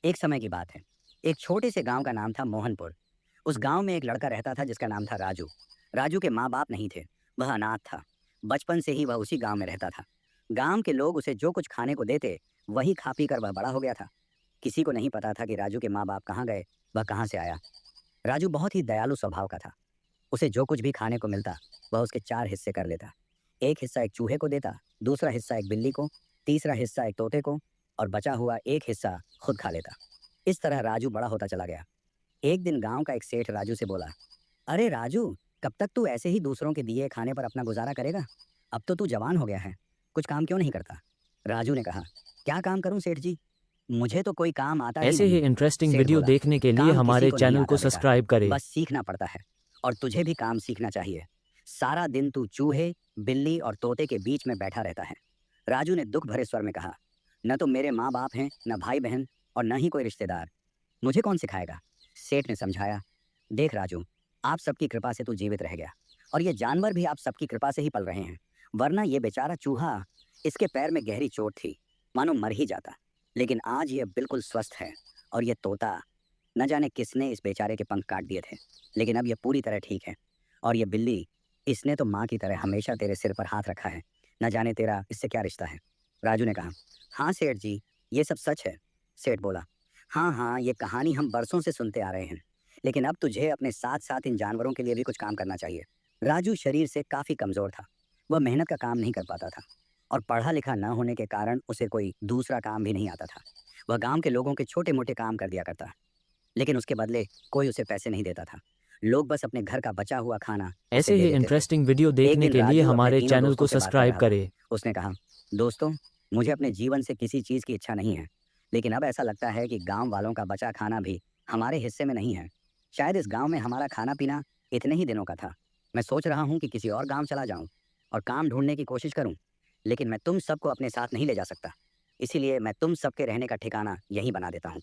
एक समय की बात है। एक छोटे से गांव का नाम था मोहनपुर। उस गांव में एक लड़का रहता था जिसका नाम था राजू। राजू के माँ बाप नहीं थे। वह अनाथ था। बचपन से ही वह उसी गांव में रहता था। गांव के लोग उसे जो कुछ खाने को देते वही खा पी कर वह बड़ा हो गया था। किसी को नहीं पता था कि राजू के माँ बाप कहाँ गए, वह कहाँ से आया। राजू बहुत ही दयालु स्वभाव का था। उसे जो कुछ भी खाने को मिलता वह उसके चार हिस्से कर लेता। एक हिस्सा एक चूहे को देता, दूसरा हिस्सा एक बिल्ली को, तीसरा हिस्सा एक तोते को, और बचा हुआ एक हिस्सा खुद खा लेता। इस तरह राजू बड़ा होता चला गया। एक दिन गांव का एक सेठ राजू से बोला, अरे राजू, कब तक तू ऐसे ही दूसरों के दिए खाने पर अपना गुजारा करेगा? अब तो तू जवान हो गया है, कुछ काम क्यों नहीं करता? राजू ने कहा, क्या काम करूं सेठ जी, मुझे तो कोई काम आता ही ऐसे ही नहीं। इंटरेस्टिंग सेठ वीडियो बोला, देखने के लिए काम किसी हमारे को नहीं चैनल को आता बेटा, सब्सक्राइब करें। बस सीखना पड़ता है। और तुझे भी काम सीखना चाहिए। सारा दिन तू चूहे, बिल्ली और तोते के बीच में बैठा रहता है। राजू ने दुख भरे स्वर में कहा, न तो मेरे माँ बाप हैं, न भाई बहन, और न ही कोई रिश्तेदार, मुझे कौन सिखाएगा? सेठ ने समझाया, देख राजू, आप सबकी कृपा से तू जीवित रह गया, और ये जानवर भी आप सबकी कृपा से ही पल रहे हैं, वरना ये बेचारा चूहा, इसके पैर में गहरी चोट थी, मानो मर ही जाता। लेकिन आज ये बिल्कुल स्वस्थ है। और ये तोता, न जाने किसने इस बेचारे के पंख काट दिए थे, लेकिन अब ये पूरी तरह ठीक है। और ये बिल्ली, इसने तो माँ की तरह हमेशा तेरे सिर पर हाथ रखा है, न जाने तेरा इससे क्या रिश्ता है। राजू ने कहा, हाँ सेठ जी, ये सब सच है। सेठ बोला, हाँ हाँ, ये कहानी हम बरसों से सुनते आ रहे हैं, लेकिन अब तुझे अपने साथ साथ इन जानवरों के लिए भी कुछ काम करना चाहिए। राजू शरीर से काफी कमजोर था। वह मेहनत का काम नहीं कर पाता था, और पढ़ा लिखा न होने के कारण उसे कोई दूसरा काम भी नहीं आता था। वह गांव के लोगों के छोटे मोटे काम कर दिया करता, लेकिन उसके बदले कोई उसे पैसे नहीं देता था। लोग बस अपने घर का बचा हुआ खाना उसे ऐसे दे ही देते थे। इंटरेस्टिंग वीडियो एक देखने दिन के लिए राजू अपने हमारे तीनों चैनल दोस्तों को से बात कर सब्सक्राइब रहा था। करें। उसने कहा, दोस्तों, मुझे अपने जीवन से किसी चीज़ की इच्छा नहीं है, लेकिन अब ऐसा लगता है कि गांव वालों का बचा खाना भी हमारे हिस्से में नहीं है। शायद इस गांव में हमारा खाना पीना इतने ही दिनों का था। मैं सोच रहा हूँ कि किसी और गांव चला जाऊं और काम ढूंढने की कोशिश करूं, लेकिन मैं तुम सबको अपने साथ नहीं ले जा सकता। इसीलिए मैं तुम सबके रहने का ठिकाना यहीं बना देता हूँ।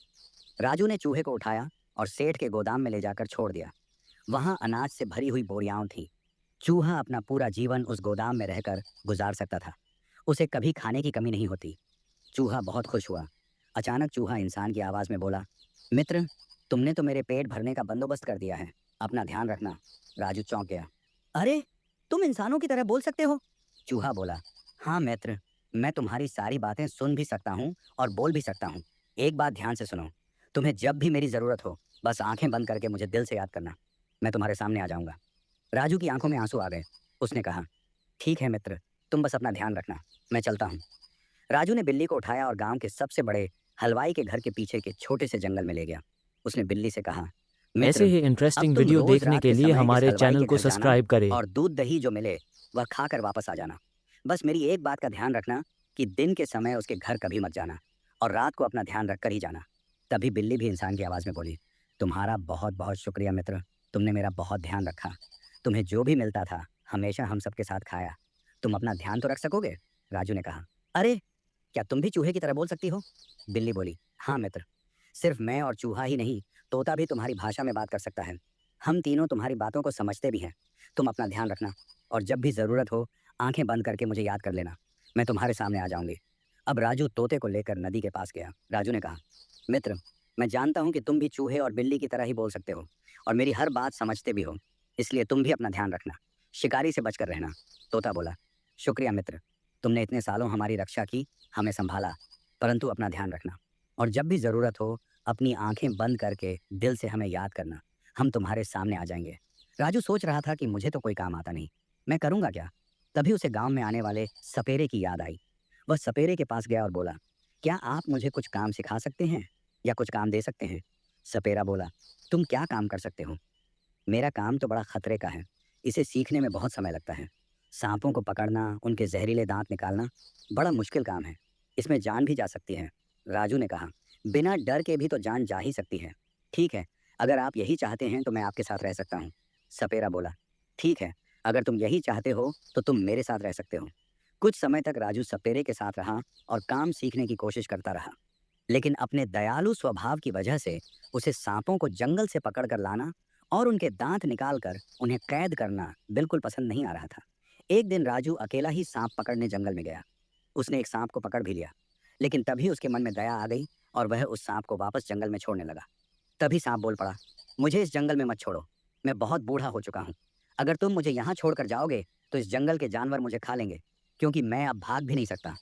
राजू ने चूहे को उठाया और सेठ के गोदाम में ले जाकर छोड़ दिया। वहां अनाज से भरी हुई बोरियां थीं। चूहा अपना पूरा जीवन उस गोदाम में रहकर गुजार सकता था। उसे कभी खाने की कमी नहीं होती। चूहा बहुत खुश हुआ। अचानक चूहा इंसान की आवाज में बोला, मित्र, तुमने तो मेरे पेट भरने का बंदोबस्त कर दिया है, अपना ध्यान रखना। राजू चौंक गया। अरे, तुम इंसानों की तरह बोल सकते हो? चूहा बोला, हाँ मित्र, मैं तुम्हारी सारी बातें सुन भी सकता हूँ और बोल भी सकता हूँ। एक बात ध्यान से सुनो, तुम्हें जब भी मेरी जरूरत हो, बस आंखें बंद करके मुझे दिल से याद करना, मैं तुम्हारे सामने आ जाऊंगा। राजू की आंखों में आंसू आ गए। उसने कहा, ठीक है मित्र, तुम बस अपना ध्यान रखना, मैं चलता हूँ। राजू ने बिल्ली को उठाया और गांव के सबसे बड़े हलवाई के घर के पीछे के छोटे से जंगल में ले गया। उसने बिल्ली से कहा, ऐसे मित्र, ही अब इंटरेस्टिंग तुम वीडियो रोज देखने रात के के लिए समय इस हमारे हलवाई चैनल के को घर जाना सब्सक्राइब करें। और दूध दही जो मिले वह खाकर वापस आ जाना। बस मेरी एक बात का ध्यान रखना कि दिन के समय उसके घर कभी मत जाना, और रात को अपना ध्यान रखकर ही जाना। तभी बिल्ली भी इंसान की आवाज में बोली, तुम्हारा बहुत बहुत शुक्रिया मित्र, तुमने मेरा बहुत ध्यान रखा। तुम्हें जो भी मिलता था हमेशा हम सबके साथ खाया। तुम अपना ध्यान तो रख सकोगे? राजू ने कहा, अरे, क्या तुम भी चूहे की तरह बोल सकती हो? बिल्ली बोली, हाँ मित्र, सिर्फ मैं और चूहा ही नहीं, तोता भी तुम्हारी भाषा में बात कर सकता है। हम तीनों तुम्हारी बातों को समझते भी हैं। तुम अपना ध्यान रखना, और जब भी ज़रूरत हो आंखें बंद करके मुझे याद कर लेना, मैं तुम्हारे सामने आ जाऊंगी। अब राजू तोते को लेकर नदी के पास गया। राजू ने कहा, मित्र, मैं जानता हूँ कि तुम भी चूहे और बिल्ली की तरह ही बोल सकते हो, और मेरी हर बात समझते भी हो, इसलिए तुम भी अपना ध्यान रखना, शिकारी से बचकर रहना। तोता बोला, शुक्रिया मित्र, तुमने इतने सालों हमारी रक्षा की, हमें संभाला, परंतु अपना ध्यान रखना, और जब भी ज़रूरत हो अपनी आंखें बंद करके दिल से हमें याद करना, हम तुम्हारे सामने आ जाएंगे। राजू सोच रहा था कि मुझे तो कोई काम आता नहीं, मैं करूँगा क्या? तभी उसे गांव में आने वाले सपेरे की याद आई। वह सपेरे के पास गया और बोला, क्या आप मुझे कुछ काम सिखा सकते हैं या कुछ काम दे सकते हैं? सपेरा बोला, तुम क्या काम कर सकते हो? मेरा काम तो बड़ा खतरे का है, इसे सीखने में बहुत समय लगता है। सांपों को पकड़ना, उनके जहरीले दांत निकालना बड़ा मुश्किल काम है, इसमें जान भी जा सकती है। राजू ने कहा, बिना डर के भी तो जान जा ही सकती है। ठीक है, अगर आप यही चाहते हैं तो मैं आपके साथ रह सकता हूँ। सपेरा बोला, ठीक है, अगर तुम यही चाहते हो तो तुम मेरे साथ रह सकते हो। कुछ समय तक राजू सपेरे के साथ रहा और काम सीखने की कोशिश करता रहा, लेकिन अपने दयालु स्वभाव की वजह से उसे सांपों को जंगल से पकड़कर लाना और उनके दांत निकालकर उन्हें कैद करना बिल्कुल पसंद नहीं आ रहा था। एक दिन राजू अकेला ही सांप पकड़ने जंगल में गया। उसने एक सांप को पकड़ भी लिया, लेकिन तभी उसके मन में दया आ गई और वह उस सांप को वापस जंगल में छोड़ने लगा। तभी सांप बोल पड़ा, मुझे इस जंगल में मत छोड़ो, मैं बहुत बूढ़ा हो चुका हूँ। अगर तुम मुझे यहाँ छोड़कर जाओगे तो इस जंगल के जानवर मुझे खा लेंगे, क्योंकि मैं अब भाग भी नहीं सकता।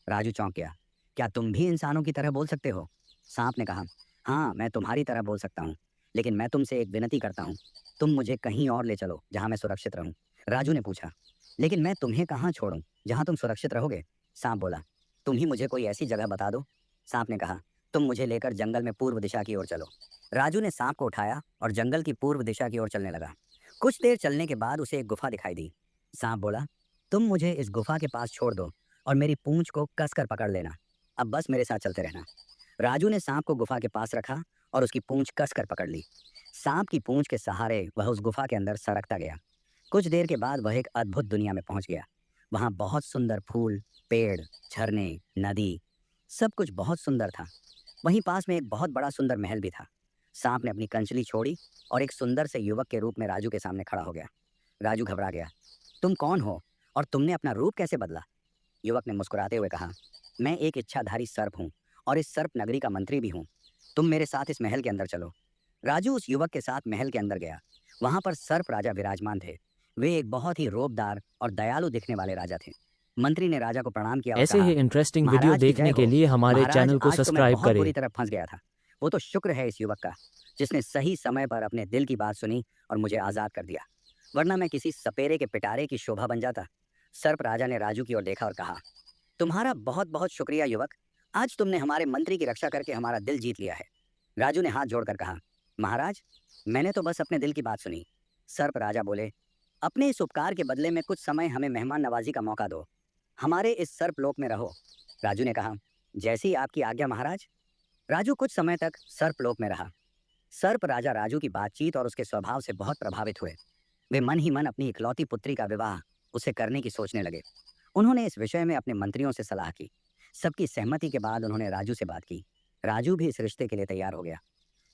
राजू चौंक गया। क्या तुम भी इंसानों की तरह बोल सकते हो? सांप ने कहा, हाँ, मैं तुम्हारी तरह बोल सकता हूँ, लेकिन मैं तुमसे एक विनती करता हूँ, तुम मुझे कहीं और ले चलो जहाँ मैं सुरक्षित रहूँ। राजू ने पूछा, लेकिन मैं तुम्हें कहाँ छोड़ूं जहाँ तुम सुरक्षित रहोगे? सांप बोला, तुम ही मुझे कोई ऐसी जगह बता दो। सांप ने कहा, तुम मुझे लेकर जंगल में पूर्व दिशा की ओर चलो। राजू ने सांप को उठाया और जंगल की पूर्व दिशा की ओर चलने लगा। कुछ देर चलने के बाद उसे एक गुफा दिखाई दी। सांप बोला, तुम मुझे इस गुफा के पास छोड़ दो और मेरी पूंछ को कसकर पकड़ लेना। अब बस मेरे साथ चलते रहना। राजू ने सांप को गुफा के पास रखा और उसकी पूंछ कसकर पकड़ ली। सांप की पूंछ के सहारे वह उस गुफा के अंदर सरकता गया। कुछ देर के बाद वह एक अद्भुत दुनिया में पहुंच गया। वहां बहुत सुंदर फूल, पेड़, झरने, नदी, सब कुछ बहुत सुंदर था। वहीं पास में एक बहुत बड़ा सुंदर महल भी था। सांप ने अपनी कंचली छोड़ी और एक सुंदर से युवक के रूप में राजू के सामने खड़ा हो गया। राजू घबरा गया। तुम कौन हो और तुमने अपना रूप कैसे बदला? युवक ने मुस्कुराते हुए कहा, मैं एक इच्छाधारी सर्प हूँ और इस सर्प नगरी का मंत्री भी हूँ। तुम मेरे साथ इस महल के अंदर चलो। राजू उस युवक के साथ महल के अंदर गया। वहां पर सर्प राजा विराजमान थे। वे एक बहुत ही रोबदार और दयालु दिखने वाले राजा थे। मंत्री ने राजा को प्रणाम किया और ऐसे कहा, ही इंटरेस्टिंग वीडियो महाराज की जय देखने के हो। लिए हमारे महाराज, चैनल को आज तो मैं सब्सक्राइब बहुत बुरी करें। तरह फंस गया था। वो तो शुक्र है इस युवक का जिसने सही समय पर अपने दिल की बात सुनी और मुझे आजाद कर दिया, वरना मैं किसी सपेरे के पिटारे की शोभा बन जाता। सर्प राजा ने राजू की ओर देखा और कहा, तुम्हारा बहुत बहुत शुक्रिया युवक। आज तुमने हमारे मंत्री की रक्षा करके हमारा दिल जीत लिया है। राजू ने हाथ जोड़कर कहा, महाराज, मैंने तो बस अपने दिल की बात सुनी। सर्प राजा बोले, अपने इस उपकार के बदले में कुछ समय हमें मेहमान नवाजी का मौका दो। हमारे इस सर्प लोक में रहो। राजू ने कहा, जैसी आपकी आज्ञा महाराज। राजू कुछ समय तक सर्प लोक में रहा। सर्प राजा राजू की बातचीत और उसके स्वभाव से बहुत प्रभावित हुए। वे मन ही मन अपनी इकलौती पुत्री का विवाह उसे करने की सोचने लगे। उन्होंने इस विषय में अपने मंत्रियों से सलाह की। सबकी सहमति के बाद उन्होंने राजू से बात की। राजू भी इस रिश्ते के लिए तैयार हो गया।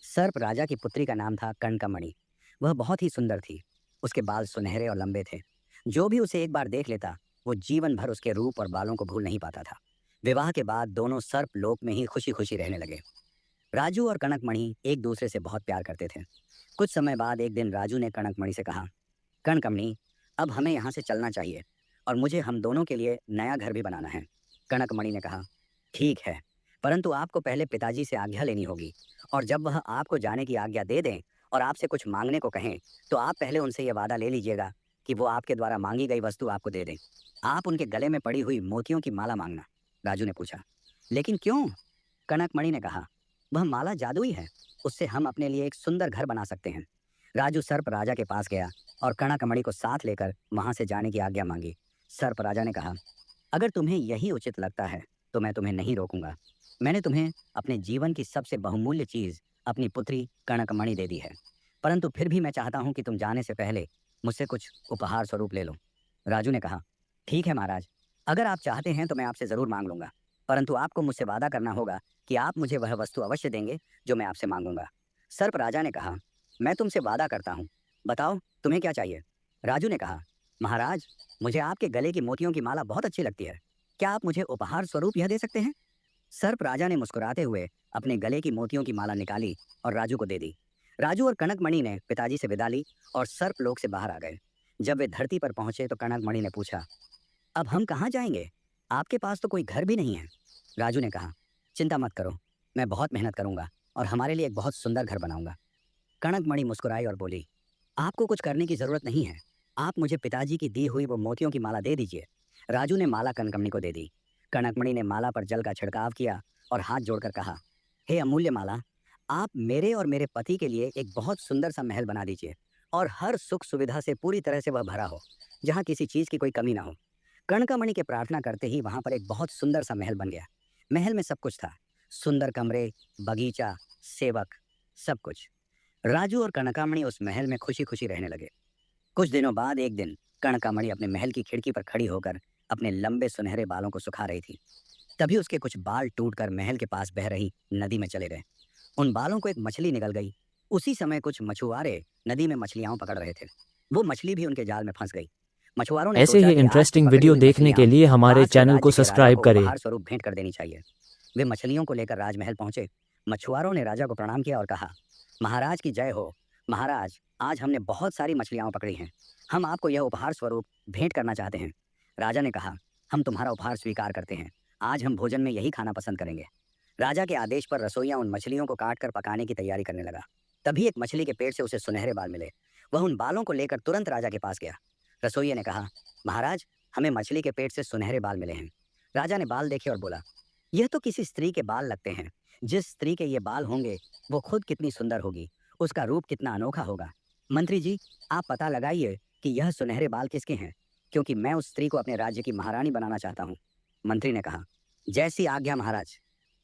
सर्प राजा की पुत्री का नाम था कनकमणि। वह बहुत ही सुंदर थी। उसके बाल सुनहरे और लंबे थे। जो भी उसे एक बार देख लेता वो जीवन भर उसके रूप और बालों को भूल नहीं पाता था। विवाह के बाद दोनों सर्प लोक में ही खुशी खुशी रहने लगे। राजू और कनकमणि एक दूसरे से बहुत प्यार करते थे। कुछ समय बाद एक दिन राजू ने कनकमणि से कहा, कनकमणि, अब हमें यहाँ से चलना चाहिए और मुझे हम दोनों के लिए नया घर भी बनाना है। कनकमणि ने कहा, ठीक है, परंतु आपको पहले पिताजी से आज्ञा लेनी होगी, और जब वह आपको जाने की आज्ञा दे दें और आपसे कुछ मांगने को कहें तो आप पहले उनसे यह वादा ले लीजिएगा कि वो आपके द्वारा मांगी गई वस्तु आपको दे दें। आप उनके गले में पड़ी हुई मोतियों की माला मांगना। राजू ने पूछा, लेकिन क्यों? कनकमणि ने कहा, वह माला जादुई है, उससे हम अपने लिए एक सुंदर घर बना सकते हैं। राजू सर्प राजा के पास गया और कनकमणि को साथ लेकर वहां से जाने की आज्ञा मांगी। सर्प राजा ने कहा, अगर तुम्हें यही उचित लगता है तो मैं तुम्हें नहीं रोकूंगा। मैंने तुम्हें अपने जीवन की सबसे बहुमूल्य चीज, अपनी पुत्री कनकमणि दे दी है, परंतु फिर भी मैं चाहता हूं कि तुम जाने से पहले मुझसे कुछ उपहार स्वरूप ले लो। राजू ने कहा, ठीक है महाराज, अगर आप चाहते हैं तो मैं आपसे जरूर मांग लूंगा, परंतु आपको मुझसे वादा करना होगा कि आप मुझे वह वस्तु अवश्य देंगे जो मैं आपसे मांगूंगा। सर्प राजा ने कहा, मैं तुमसे वादा करता हूँ, बताओ तुम्हें क्या चाहिए? राजू ने कहा, महाराज, मुझे आपके गले की मोतियों की माला बहुत अच्छी लगती है, क्या आप मुझे उपहार स्वरूप यह दे सकते हैं? सर्प राजा ने मुस्कुराते हुए अपने गले की मोतियों की माला निकाली और राजू को दे दी। राजू और कनकमणि ने पिताजी से विदा ली और सर्प लोक से बाहर आ गए। जब वे धरती पर पहुंचे तो कनकमणि ने पूछा, अब हम कहाँ जाएंगे? आपके पास तो कोई घर भी नहीं है। राजू ने कहा, चिंता मत करो, मैं बहुत मेहनत करूंगा और हमारे लिए एक बहुत सुंदर घर बनाऊंगा। कनकमणि मुस्कुराई और बोली, आपको कुछ करने की जरूरत नहीं है, आप मुझे पिताजी की दी हुई वो मोतियों की माला दे दीजिए। राजू ने माला कनकमणि को दे दी। कनकमणि ने माला पर जल का छिड़काव किया और हाथ जोड़कर कहा, हे अमूल्य माला, आप मेरे और मेरे पति के लिए एक बहुत सुंदर सा महल बना दीजिए और हर सुख सुविधा से पूरी तरह से वह भरा हो, जहाँ किसी चीज की कोई कमी ना हो। कनकमणि के प्रार्थना करते ही वहां पर एक बहुत सुंदर सा महल बन गया। महल में सब कुछ था, सुंदर कमरे, बगीचा, सेवक, सब कुछ। राजू और कनकामणि उस महल में खुशी खुशी रहने लगे। कुछ दिनों बाद एक दिन कनकामणि अपने महल की खिड़की पर खड़ी होकर अपने लंबे सुनहरे बालों को सुखा रही थी। तभी उसके कुछ बाल टूटकर महल के पास बह रही नदी में चले गए। उन बालों को एक मछली निगल गई। उसी समय कुछ मछुआरे नदी में मछलियां पकड़ रहे थे। वो मछली भी उनके जाल में फंस गई। मछुआरों ने ऐसे सोचा ही कि आज की इंटरेस्टिंग पकड़ी वीडियो हुई देखने मछलियां के लिए हमारे पास के चैनल को राज्य के राजा सब्सक्राइब को करें। उपहार स्वरूप भेंट कर देनी चाहिए। वे मछलियों को लेकर राजमहल पहुंचे। मछुआरों ने राजा को प्रणाम किया और कहा, महाराज की जय हो। महाराज, आज हमने बहुत सारी मछलियां पकड़ी हैं। हम आपको यह उपहार स्वरूप भेंट करना चाहते हैं। राजा ने कहा, हम तुम्हारा उपहार स्वीकार करते हैं। आज हम भोजन में यही खाना पसंद करेंगे। राजा के आदेश पर रसोइया उन मछलियों को काट कर पकाने की तैयारी करने लगा। तभी एक मछली के पेट से उसे सुनहरे बाल मिले। वह उन बालों को लेकर तुरंत राजा के पास गया। रसोइया ने कहा, महाराज, हमें मछली के पेट से सुनहरे बाल मिले हैं। राजा ने बाल देखे और बोला, यह तो किसी स्त्री के बाल लगते हैं। जिस स्त्री के ये बाल होंगे वो खुद कितनी सुंदर होगी, उसका रूप कितना अनोखा होगा। मंत्री जी, आप पता लगाइए कि यह सुनहरे बाल किसके हैं, क्योंकि मैं उस स्त्री को अपने राज्य की महारानी बनाना चाहता हूँ। मंत्री ने कहा, जैसी आज्ञा महाराज।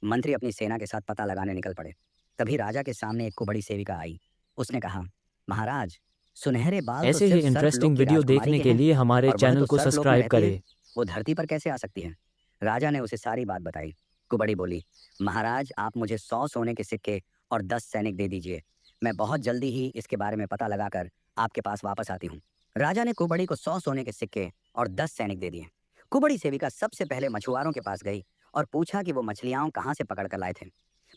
मंत्री अपनी सेना के साथ पता लगाने निकल पड़े। तभी राजा के सामने एक कुबड़ी सेविका आई। उसने कहा, महाराज, सुनहरे बाल तो ऐसे ही सिर्फ सर्प इंटरेस्टिंग लोक की वीडियो राजकुमारी देखने के के हैं, लिए हमारे और वह चैनल तो को सर्प लोक में सब्सक्राइब रहती है, करें। वो धरती पर कैसे आ सकती है। राजा ने उसे सारी बात बताई। कुबड़ी बोली, महाराज, आप मुझे 100 सोने के सिक्के और 10 सैनिक दे दीजिए। मैं बहुत जल्दी ही इसके बारे में पता लगाकर आपके पास वापस आती हूँ। राजा ने कुबड़ी को 100 सोने के सिक्के और 10 सैनिक दे दिए। कुबड़ी सेविका सबसे पहले मछुआरों के पास गई और पूछा कि वो मछलियां कहाँ से पकड़ कर लाए थे।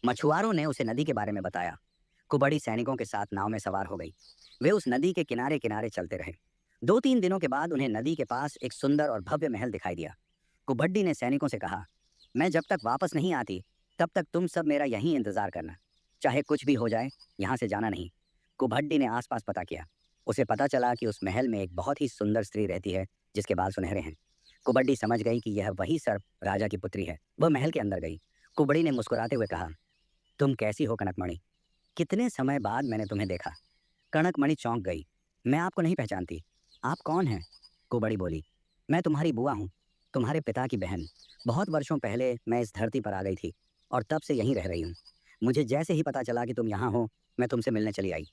मछुआरों ने उसे नदी के बारे में बताया। कुबड़ी सैनिकों के साथ नाव में सवार हो गई। वे उस नदी के किनारे किनारे चलते रहे। 2-3 दिनों के बाद उन्हें नदी के पास एक सुंदर और भव्य महल दिखाई दिया। कुबड्डी ने सैनिकों से कहा, मैं जब तक वापस नहीं आती तब तक तुम सब मेरा यहीं इंतजार करना। चाहे कुछ भी हो जाए, यहाँ से जाना नहीं। कुबड्डी ने आसपास पता किया। उसे पता चला कि उस महल में एक बहुत ही सुंदर स्त्री रहती है जिसके बाल सुनहरे हैं। कुबड्डी समझ गई कि यह वही सर्प राजा की पुत्री है। वह महल के अंदर गई। कुबड़ी ने मुस्कुराते हुए कहा, तुम कैसी हो कनकमणि? कितने समय बाद मैंने तुम्हें देखा। कनकमणि चौंक गई। मैं आपको नहीं पहचानती। आप कौन हैं? कुबड़ी बोली, मैं तुम्हारी बुआ हूँ, तुम्हारे पिता की बहन। बहुत वर्षों पहले मैं इस धरती पर आ गई थी और तब से यहीं रह रही हूँ। मुझे जैसे ही पता चला कि तुम यहाँ हो, मैं तुमसे मिलने चली आई।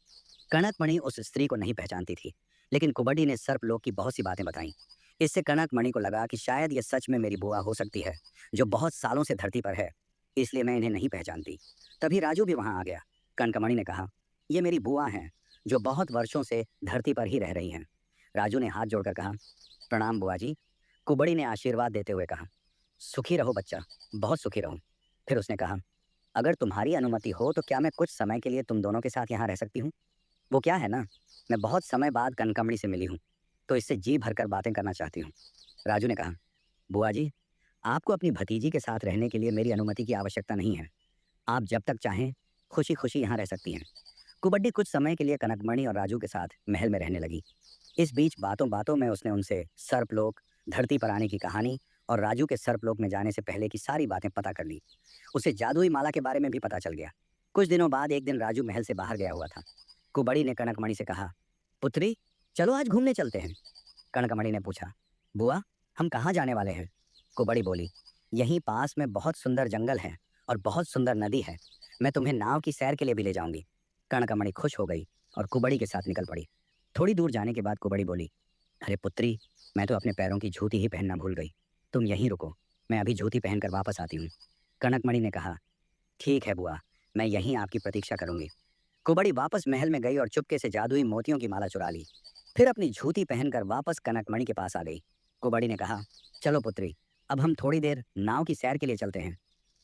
कनकमणि उस स्त्री को नहीं पहचानती थी, लेकिन कुबड़ी ने सर्पलोक की बहुत सी बातें बताईं। इससे कनकमणि को लगा कि शायद ये सच में मेरी बुआ हो सकती है, जो बहुत सालों से धरती पर है, इसलिए मैं इन्हें नहीं पहचानती। तभी राजू भी वहाँ आ गया। कनकमणि ने कहा, ये मेरी बुआ हैं, जो बहुत वर्षों से धरती पर ही रह रही हैं। राजू ने हाथ जोड़कर कहा, प्रणाम बुआ जी। कुबड़ी ने आशीर्वाद देते हुए कहा, सुखी रहो बच्चा, बहुत सुखी रहो। फिर उसने कहा, अगर तुम्हारी अनुमति हो तो क्या मैं कुछ समय के लिए तुम दोनों के साथ यहाँ रह सकती हूँ? वो क्या है ना, मैं बहुत समय बाद कनकमणि से मिली हूँ, तो इससे जी भरकर बातें करना चाहती हूँ। राजू ने कहा, बुआ जी, आपको अपनी भतीजी के साथ रहने के लिए मेरी अनुमति की आवश्यकता नहीं है। आप जब तक चाहें खुशी खुशी यहाँ रह सकती हैं। कुबड्डी कुछ समय के लिए कनकमणि और राजू के साथ महल में रहने लगी। इस बीच बातों बातों में उसने उनसे सर्पलोक, धरती पर आने की कहानी और राजू के सर्पलोक में जाने से पहले की सारी बातें पता कर ली। उसे जादुई माला के बारे में भी पता चल गया। कुछ दिनों बाद एक दिन राजू महल से बाहर गया हुआ था। कुबड़ी ने कनकमणि से कहा, पुत्री, चलो आज घूमने चलते हैं। कनकमणि ने पूछा, बुआ, हम कहाँ जाने वाले हैं? कुबड़ी बोली, यहीं पास में बहुत सुंदर जंगल है और बहुत सुंदर नदी है। मैं तुम्हें नाव की सैर के लिए भी ले जाऊंगी। कनकमणि खुश हो गई और कुबड़ी के साथ निकल पड़ी। थोड़ी दूर जाने के बाद कुबड़ी बोली, अरे पुत्री, मैं तो अपने पैरों की जूती ही पहनना भूल गई। तुम यहीं रुको, मैं अभी जूती पहनकर वापस आती हूँ। कनकमणि ने कहा, ठीक है बुआ, मैं यहीं आपकी प्रतीक्षा करूंगी। कुबड़ी वापस महल में गई और चुपके से जादुई मोतियों की माला चुरा ली। फिर अपनी जूती पहनकर वापस कनकमणि के पास आ गई। कुबड़ी ने कहा, चलो पुत्री, अब हम थोड़ी देर नाव की सैर के लिए चलते हैं।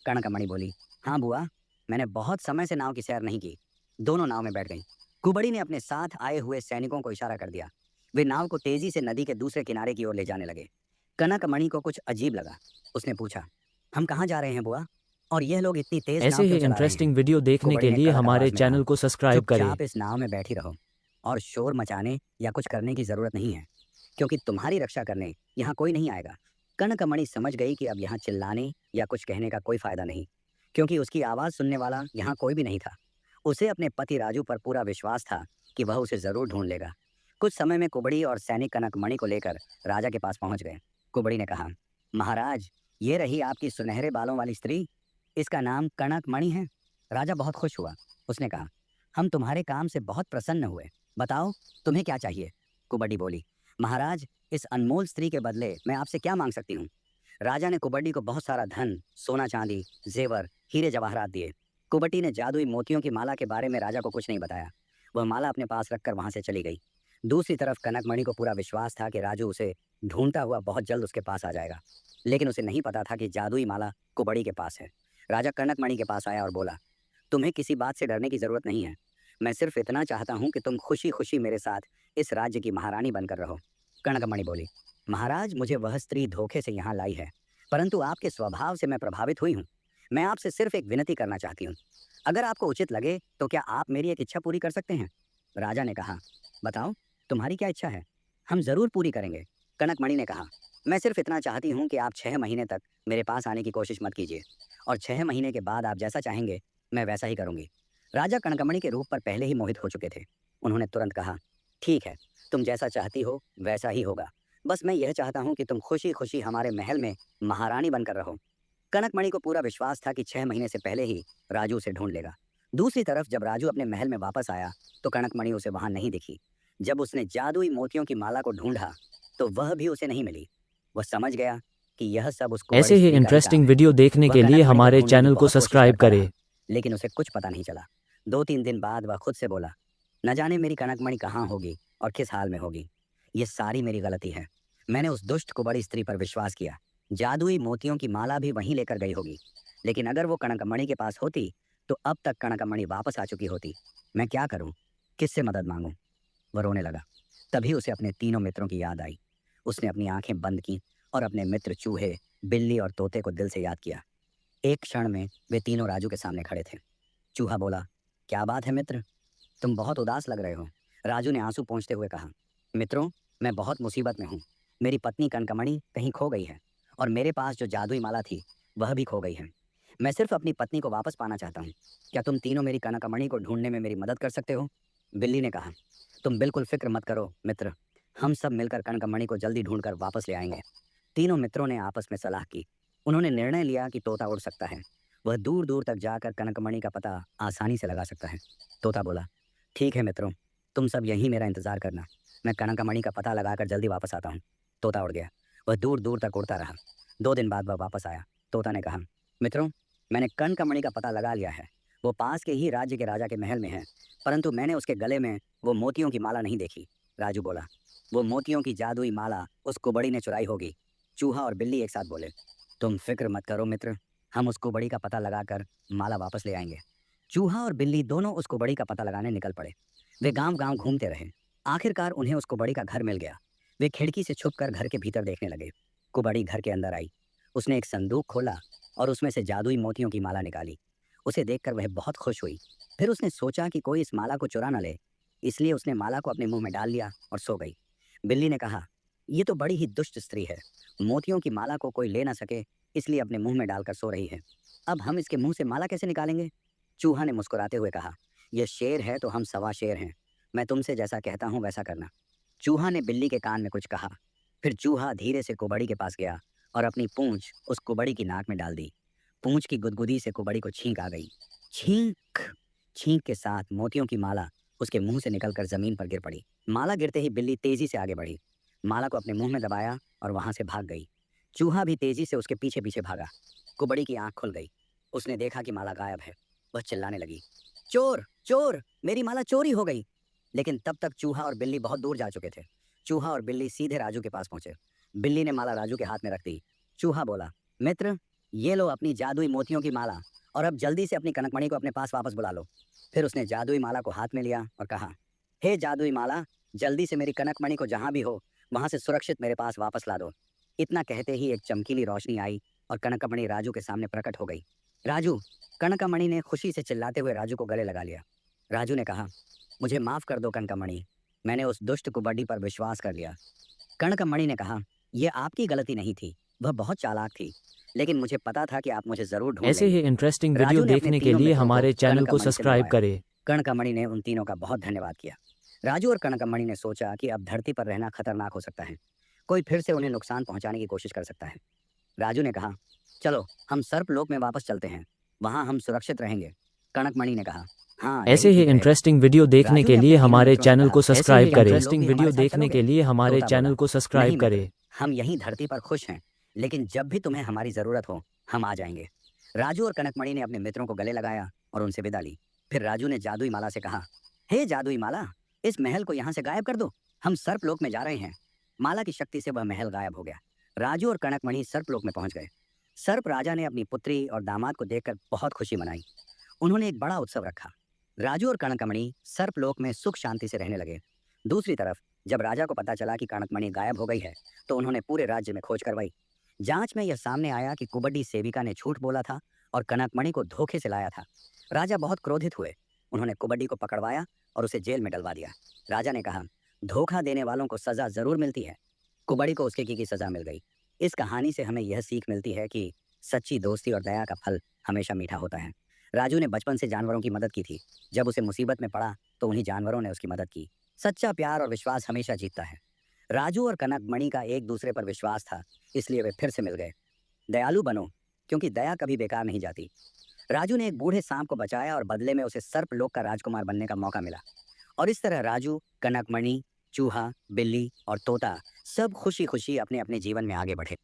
कनकमणि बोली, हाँ बुआ, मैंने बहुत समय से नाव की सैर नहीं की। दोनों नाव में बैठ गईं। कुबड़ी ने अपने साथ आए हुए सैनिकों को इशारा कर दिया। वे नाव को तेजी से नदी के दूसरे किनारे की ओर ले जाने लगे। कनकमणि को कुछ अजीब लगा। उसने पूछा, हम कहाँ जा रहे हैं बुआ, और यह लोग इतनी तेज ऐसे नाव ही क्यों चला रहे हैं? इंटरेस्टिंग वीडियो देखने कुबड़ी के ने लिए कड़क हमारे आवाज में कहा, चैनल को सब्सक्राइब करें। चुपचाप इस नाव में बैठी रहो और शोर मचाने या कुछ करने की जरूरत नहीं है, क्योंकि तुम्हारी रक्षा करने यहाँ कोई नहीं आएगा। कनकमणि समझ गई कि अब यहाँ चिल्लाने या कुछ कहने का कोई फायदा नहीं, क्योंकि उसकी आवाज़ सुनने वाला यहाँ कोई भी नहीं था। उसे अपने पति राजू पर पूरा विश्वास था कि वह उसे जरूर ढूंढ लेगा। कुछ समय में कुबड़ी और सैनिक कनकमणि को लेकर राजा के पास पहुंच गए। कुबड़ी ने कहा, महाराज, ये रही आपकी सुनहरे बालों वाली स्त्री। इसका नाम कनकमणि है। राजा बहुत खुश हुआ। उसने कहा, हम तुम्हारे काम से बहुत प्रसन्न हुए। बताओ, तुम्हें क्या चाहिए? कुबड़ी बोली, महाराज, इस अनमोल स्त्री के बदले मैं आपसे क्या मांग सकती हूँ? राजा ने कुबड्डी को बहुत सारा धन, सोना चांदी, जेवर, हीरे जवाहरात दिए। कुबड्डी ने जादुई मोतियों की माला के बारे में राजा को कुछ नहीं बताया। वह माला अपने पास रखकर वहां से चली गई। दूसरी तरफ कनकमणि को पूरा विश्वास था कि राजू उसे ढूंढता हुआ बहुत जल्द उसके पास आ जाएगा, लेकिन उसे नहीं पता था कि जादुई माला कुबड़ी के पास है। राजा कनकमणि के पास आया और बोला, तुम्हें किसी बात से डरने की जरूरत नहीं है। मैं सिर्फ इतना चाहता हूँ कि तुम खुशी खुशी मेरे साथ इस राज्य की महारानी बनकर रहो। कनकमणि बोली, महाराज, मुझे वह स्त्री धोखे से यहाँ लाई है, परंतु आपके स्वभाव से मैं प्रभावित हुई हूँ। मैं आपसे सिर्फ एक विनती करना चाहती हूँ। अगर आपको उचित लगे तो क्या आप मेरी एक इच्छा पूरी कर सकते हैं? राजा ने कहा, बताओ, तुम्हारी क्या इच्छा है? हम जरूर पूरी करेंगे। कनकमणि ने कहा, मैं सिर्फ इतना चाहती हूँ कि आप 6 महीने तक मेरे पास आने की कोशिश मत कीजिए, और 6 महीने के बाद आप जैसा चाहेंगे मैं वैसा ही करूँगी। राजा कनकमणि के रूप पर पहले ही मोहित हो चुके थे। उन्होंने तुरंत कहा, ठीक है, तुम जैसा चाहती हो वैसा ही होगा। बस मैं यह चाहता हूँ कि तुम खुशी खुशी हमारे महल में महारानी बनकर रहो। कनकमणि को पूरा विश्वास था कि 6 महीने से पहले ही राजू उसे ढूंढ लेगा। दूसरी तरफ जब राजू अपने महल में वापस आया तो कनकमणि उसे वहां नहीं दिखी। जब उसने जादुई मोतियों की माला को ढूंढा तो वह भी उसे नहीं मिली। वह समझ गया कि यह सब उसको ऐसे बड़ी ही स्त्री का ही काम इंटरेस्टिंग है। वीडियो देखने वह के लिए कनकमणि को हमारे ढूंढने की चैनल को बहुत कोशिश सब्सक्राइब करता करें। रहा, लेकिन उसे कुछ पता नहीं चला। 2-3 दिन बाद वह खुद से बोला, न जाने मेरी कनकमणि कहाँ होगी और किस हाल में होगी। ये सारी मेरी गलती है। मैंने उस दुष्ट को बड़ी स्त्री पर विश्वास किया। जादुई मोतियों की माला भी वहीं लेकर गई होगी, लेकिन अगर वो कनकमणि के पास होती तो अब तक कनकमणि वापस आ चुकी होती। मैं क्या करूं? किससे मदद मांगूं? वह रोने लगा। तभी उसे अपने तीनों मित्रों की याद आई। उसने अपनी आंखें बंद की और अपने मित्र चूहे, बिल्ली और तोते को दिल से याद किया। एक क्षण में वे तीनों राजू के सामने खड़े थे। चूहा बोला, क्या बात है मित्र, तुम बहुत उदास लग रहे हो। राजू ने आंसू पोंछते हुए कहा, मित्रों, मैं बहुत मुसीबत में हूँ। मेरी पत्नी कनकमणि कहीं खो गई है, और मेरे पास जो जादुई माला थी वह भी खो गई है। मैं सिर्फ अपनी पत्नी को वापस पाना चाहता हूँ। क्या तुम तीनों मेरी कनकमणि को ढूंढने में मेरी मदद कर सकते हो? बिल्ली ने कहा, तुम बिल्कुल फिक्र मत करो मित्र, हम सब मिलकर कनकमणि को जल्दी ढूंढकर वापस ले आएंगे। तीनों मित्रों ने आपस में सलाह की। उन्होंने निर्णय लिया कि तोता उड़ सकता है। वह दूर दूर तक जाकर कनकमणि का पता आसानी से लगा सकता है। तोता बोला, ठीक है मित्रों, तुम सब यहीं मेरा इंतजार करना। मैं कनकमणि का पता लगाकर जल्दी वापस आता हूँ। तोता उड़ गया। वह दूर दूर तक उड़ता रहा। 2 दिन बाद वह वापस आया। तोता ने कहा, मित्रों, मैंने कनकमणि का पता लगा लिया है। वो पास के ही राज्य के राजा के महल में है, परंतु मैंने उसके गले में वो मोतियों की माला नहीं देखी। राजू बोला, वो मोतियों की जादुई माला उस कुबड़ी ने चुराई होगी। चूहा और बिल्ली एक साथ बोले, तुम फिक्र मत करो मित्र, हम उस कुबड़ी का पता लगाकर माला वापस ले आएंगे। चूहा और बिल्ली दोनों उस कुबड़ी का पता लगाने निकल पड़े। वे गांव गांव घूमते रहे। आखिरकार उन्हें उस कुबड़ी का घर मिल गया। वे खिड़की से छुपकर घर के भीतर देखने लगे। कुबड़ी घर के अंदर आई। उसने एक संदूक खोला और उसमें से जादुई मोतियों की माला निकाली। उसे देखकर वह बहुत खुश हुई। फिर उसने सोचा कि कोई इस माला को चुरा न ले, इसलिए उसने माला को अपने मुंह में डाल लिया और सो गई। बिल्ली ने कहा, ये तो बड़ी ही दुष्ट स्त्री है। मोतियों की माला को कोई ले ना सके, इसलिए अपने मुंह में डालकर सो रही है। अब हम इसके मुंह से माला कैसे निकालेंगे? चूहा ने मुस्कुराते हुए कहा, यह शेर है तो हम सवा शेर हैं। मैं तुमसे जैसा कहता हूँ वैसा करना। चूहा ने बिल्ली के कान में कुछ कहा। फिर चूहा धीरे से कुबड़ी के पास गया और अपनी पूंछ उस कुबड़ी की नाक में डाल दी। पूंछ की गुदगुदी से कुबड़ी को छींक आ गई। छींक! छींक के साथ मोतियों की माला उसके मुंह से निकलकर जमीन पर गिर पड़ी। माला गिरते ही बिल्ली तेजी से आगे बढ़ी, माला को अपने मुंह में दबाया और वहां से भाग गई। चूहा भी तेजी से उसके पीछे पीछे भागा। कुबड़ी की आंख खुल गई। उसने देखा कि माला गायब है। वह चिल्लाने लगी, चोर चोर, मेरी माला चोरी हो गई। लेकिन तब तक चूहा और बिल्ली बहुत दूर जा चुके थे। चूहा और बिल्ली सीधे राजू के पास पहुंचे। बिल्ली ने माला राजू के हाथ में रख दी। चूहा बोला, मित्र, ये लो अपनी जादुई मोतियों की माला, और अब जल्दी से अपनी कनकमणि को अपने पास वापस बुला लो। फिर उसने जादुई माला को हाथ में लिया और कहा, हे जादुई माला, जल्दी से मेरी कनकमणि को जहां भी हो वहां से सुरक्षित मेरे पास वापस ला दो। इतना कहते ही एक चमकीली रोशनी आई और कनकमणि राजू के सामने प्रकट हो गई। राजू! कनकमणि ने खुशी से चिल्लाते हुए राजू को गले लगा लिया। राजू ने कहा, मुझे माफ कर दो कनकमणि, मैंने उस दुष्ट कुबड्डी पर विश्वास कर लिया। कनकमणि ने कहा, यह आपकी गलती नहीं थी, वह बहुत चालाक थी, लेकिन मुझे पता था कि आप मुझे जरूर ढूंढ ऐसे ही लेंगे। इंटरेस्टिंग वीडियो राजू ने अपने देखने के तीनों लिए मित्रों को हमारे चैनल को कनकमणि से सब्सक्राइब मिलवाया। करें। कनकमणि ने उन तीनों का बहुत धन्यवाद किया। राजू और कनकमणि ने सोचा कि अब धरती पर रहना खतरनाक हो सकता है। कोई फिर से उन्हें नुकसान पहुंचाने की कोशिश कर सकता है। राजू ने कहा, चलो हम सर्पलोक में वापस चलते हैं, वहां हम सुरक्षित रहेंगे। कनकमणि ने कहा, हाँ ऐसे यही ही ठीक रहेगा। इंटरेस्टिंग वीडियो देखने राजू के ने लिए अपने तीनों हमारे मित्रों से चैनल कहा, को सब्सक्राइब क्या करें। तुम लोग इंटरेस्टिंग भी वीडियो हमारे साथ देखने चलोगे? के लिए हमारे तोता बोला, चैनल को सब्सक्राइब नहीं मित्र, करें। हम यहीं धरती पर खुश हैं, लेकिन जब भी तुम्हें हमारी जरूरत हो हम आ जाएंगे। राजू और कनकमणि ने अपने मित्रों को गले लगाया और उनसे विदा ली। फिर राजू ने जादुई माला से कहा, हे जादुई माला, इस महल को यहाँ से गायब कर दो, हम सर्पलोक में जा रहे हैं। माला की शक्ति से वह महल गायब हो गया। राजू और कनकमणि सर्पलोक में पहुंच गए। सर्प राजा ने अपनी पुत्री और दामाद को देखकर बहुत खुशी मनाई। उन्होंने एक बड़ा उत्सव रखा। राजू और कनकमणि सर्पलोक में सुख शांति से रहने लगे। दूसरी तरफ जब राजा को पता चला कि कनकमणि गायब हो गई है, तो उन्होंने पूरे राज्य में खोज करवाई। जांच में यह सामने आया कि कुबड्डी सेविका ने झूठ बोला था और कनकमणि को धोखे से लाया था। राजा बहुत क्रोधित हुए। उन्होंने कुबड्डी को पकड़वाया और उसे जेल में डलवा दिया। राजा ने कहा, धोखा देने वालों को सजा जरूर मिलती है। कुबड्डी को उसके की सजा मिल गई। इस कहानी से हमें यह सीख मिलती है कि सच्ची दोस्ती और दया का फल हमेशा मीठा होता है। राजू ने बचपन से जानवरों की मदद की थी। जब उसे मुसीबत में पड़ा तो उन्हीं जानवरों ने उसकी मदद की। सच्चा प्यार और विश्वास हमेशा जीतता है। राजू और कनकमणि का एक दूसरे पर विश्वास था, इसलिए वे फिर से मिल गए। दयालु बनो, क्योंकि दया कभी बेकार नहीं जाती। राजू ने एक बूढ़े सांप को बचाया और बदले में उसे सर्पलोक का राजकुमार बनने का मौका मिला। और इस तरह राजू, कनकमणि, चूहा, बिल्ली और तोता सब खुशी खुशी अपने अपने जीवन में आगे बढ़े।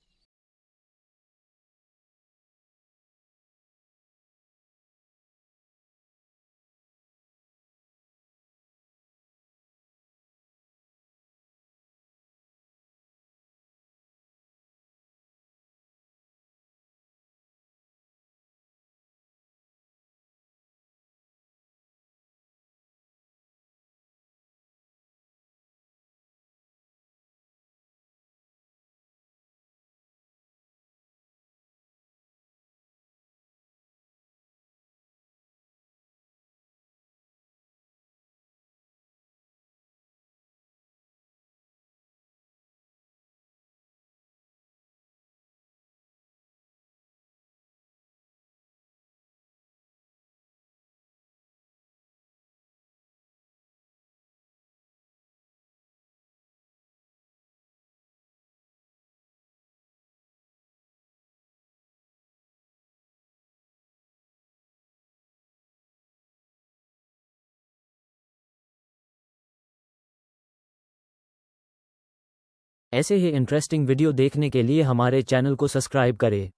ऐसे ही इंटरेस्टिंग वीडियो देखने के लिए हमारे चैनल को सब्सक्राइब करें।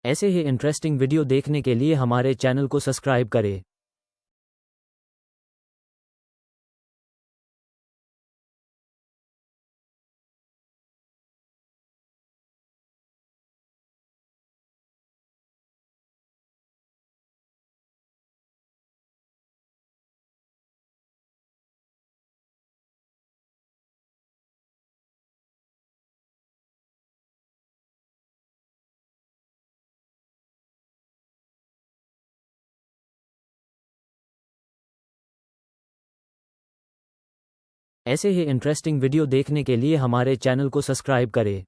ऐसे ही इंटरेस्टिंग वीडियो देखने के लिए हमारे चैनल को सब्सक्राइब करें। ऐसे ही इंटरेस्टिंग वीडियो देखने के लिए हमारे चैनल को सब्सक्राइब करें।